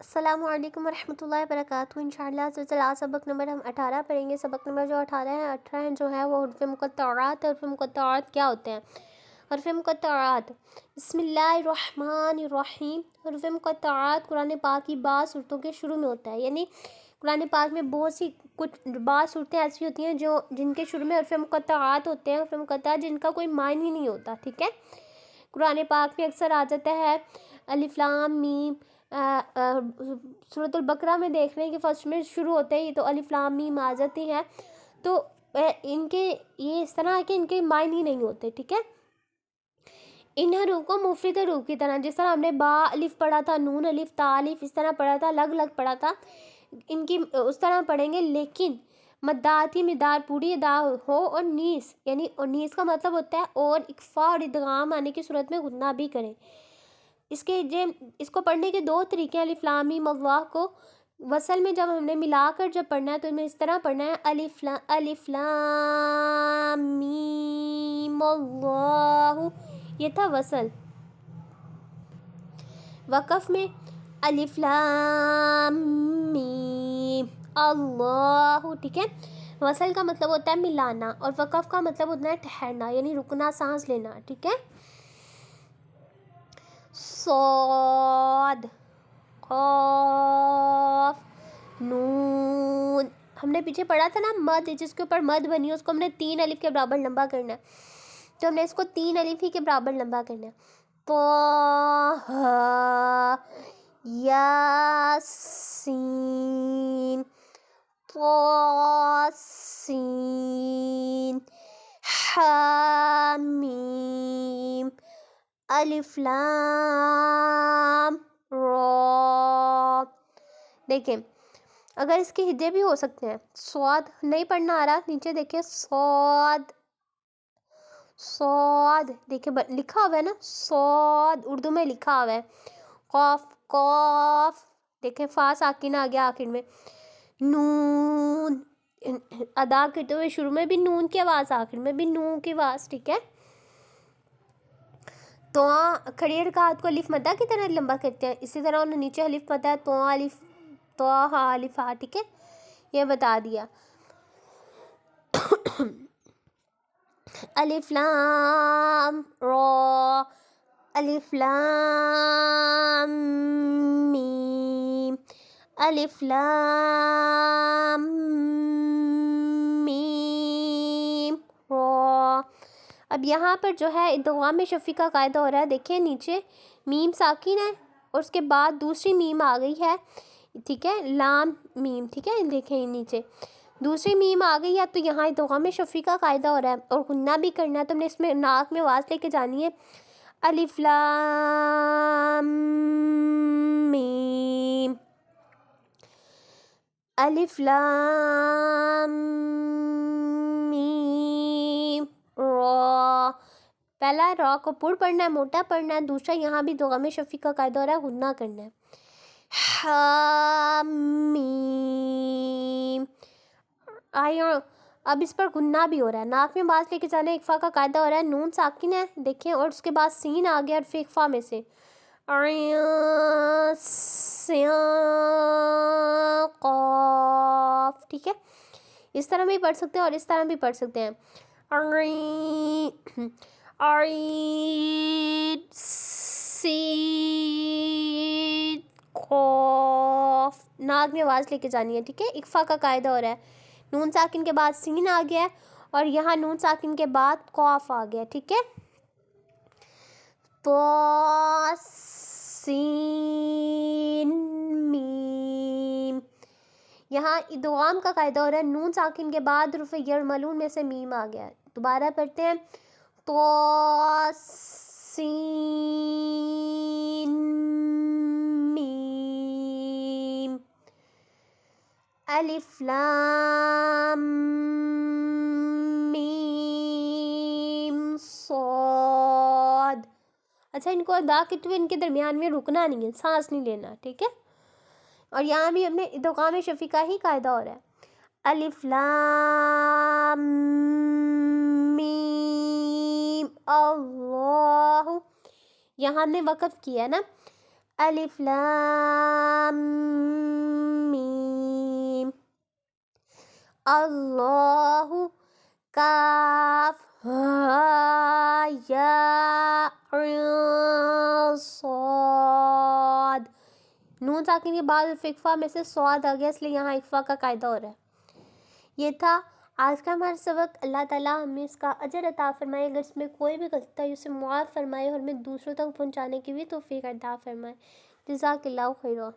السلام علیکم ورحمۃ اللہ وبرکاتہ۔ انشاءاللہ آج سبق نمبر ہم 18 پڑھیں گے۔ سبق نمبر جو 18 جو ہے وہ حروف مقطعات ہے۔ حروف مقطعات کیا ہوتے ہیں؟ حروف مقطعات، بسم اللہ الرحمن الرحیم۔ حروف مقطعات قرآن پاک کی بعض صورتوں کے شروع میں ہوتا ہے، یعنی قرآن پاک میں بہت سی بعض صورتیں ایسی ہوتی ہیں جن کے شروع میں حروف مقطعات ہوتے ہیں۔ حروف مقطعات جن کا کوئی معنی نہیں ہوتا، ٹھیک ہے۔ قرآن پاک میں اکثر آ جاتا ہے الف لام میم۔ سورۃ البقرہ میں دیکھ رہے ہیں کہ فرسٹ میں شروع ہوتے ہی تو الف لام میم آ جاتی ہیں، تو ان کے یہ اس طرح ہے کہ ان کے معنی نہیں ہوتے، ٹھیک ہے۔ ان حروف کو مفرد حروف کی طرح، جس طرح ہم نے با الف پڑھا تھا، نون الف تا الف اس طرح پڑھا تھا، الگ الگ پڑھا تھا، ان کی اس طرح پڑھیں گے، لیکن مدات ہی مدار پوری ادا ہو، اور نیس یعنی اور نیس کا مطلب ہوتا ہے اور اکفا اور ادغام آنے کی صورت میں غنہ بھی کریں۔ اس کو پڑھنے کے دو طریقے ہیں۔ الف لام میم اللہ کو وصل میں جب ہم نے ملا کر جب پڑھنا ہے تو ہمیں اس طرح پڑھنا ہے الف لام میم اللہ، یہ تھا وصل۔ وقف میں الف لام میم اللہ، ٹھیک ہے۔ وصل کا مطلب ہوتا ہے ملانا، اور وقف کا مطلب ہوتا ہے ٹھہرنا، یعنی رکنا، سانس لینا، ٹھیک ہے۔ صاد، قاف، نون، ہم نے پیچھے پڑھا تھا نا مد، جس کے اوپر مد بنی ہے اس کو ہم نے 3 الف کے برابر لمبا کرنا ہے، تو ہم نے اس کو 3 الف ہی کے برابر لمبا کرنا ہے۔ طہ، یاسین، طاسین، حامیم، الف لام را۔ دیکھیں اگر اس کے ہجے بھی ہو سکتے ہیں، صاد نہیں پڑھنا آ رہا، نیچے دیکھیں صاد، صاد دیکھیں لکھا ہوا ہے نا، صاد اردو میں لکھا ہوا ہے۔ قاف، قاف دیکھیں فا ساکن آ گیا آخر میں۔ نون ادا کرتے ہوئے شروع میں بھی نون کی آواز، آخر میں بھی نون کی آواز، ٹھیک ہے۔ تو کھڑی حرکات کو الف مدہ کی طرح لمبا کرتے ہیں، اسی طرح انہوں نیچے الف مدہ ہے، تو الف تو ہا الف ہا، ٹھیک ہے، یہ بتا دیا۔ الف لام را، الف لام میم، الف لام میم را۔ اب یہاں پر جو ہے ادغام شفیع کا قاعدہ ہو رہا ہے، دیکھیں نیچے میم ساکن ہے اور اس کے بعد دوسری میم آ گئی ہے، ٹھیک ہے، لام میم، ٹھیک ہے، دیکھیں نیچے دوسری میم آ گئی ہے، تو یہاں ادغام شفیع کا قاعدہ ہو رہا ہے اور غنہ بھی کرنا ہے، تو ہم نے اس میں ناک میں آواز لے کے جانی ہے، الف لام میم، الف لام میم را۔ پہلا را کو پر پڑھنا ہے، موٹا پڑھنا ہے، دوسرا یہاں بھی ادغام شفیع کا قاعدہ ہو رہا ہے، غنہ کرنا ہے۔ حامیم، اب اس پر غنہ بھی ہو رہا ہے، ناک میں باز لے کے جانا ہے، اکفا کا قاعدہ ہو رہا ہے، نون ساکن ہے دیکھیں، اور اس کے بعد سین آ گیا اور اکفا میں سے قاف، ٹھیک ہے۔ اس طرح بھی پڑھ سکتے ہیں اور اس طرح بھی پڑھ سکتے ہیں، سین قاف، ناک میں آواز لے کے جانی ہے، ٹھیک ہے۔ اکفا کا قاعدہ ہو رہا ہے، نون ساکن کے بعد سین آ گیا ہے اور یہاں نون ساکن کے بعد قاف آ گیا، ٹھیک ہے۔ سین میم، یہاں ادغام کا قاعدہ ہو رہا ہے، نون ساکن کے بعد حروف یرملون میں سے میم آ گیا ہے، دوبارہ پڑھتے ہیں، سین میم، الف لام میم صاد۔ اچھا ان کو ادا کرتے ہوئے ان کے درمیان میں رکنا نہیں ہے، سانس نہیں لینا، ٹھیک ہے۔ اور یہاں بھی ہم نے ادغام شفیع کا ہی قاعدہ ہو رہا ہے، الف لام میم اللہ، یہاں ہم نے وقف کیا ہے نا، الف لام میم، اللہ کاف ہا یا عین صاد. نون ساکن کے بعد اکفا میں سے صاد آ گیا، اس لیے یہاں اکفا کا قاعدہ ہو رہا ہے. یہ تھا آج کا ہمارا سبق. اللہ تعالیٰ ہمیں اس کا اجر عطا فرمائے. اگر اس میں کوئی بھی غلطی ہے اسے معاف فرمائے اور ہمیں دوسروں تک پہنچانے کی بھی توفیق عطا فرمائے. جزاک اللہ خیرا.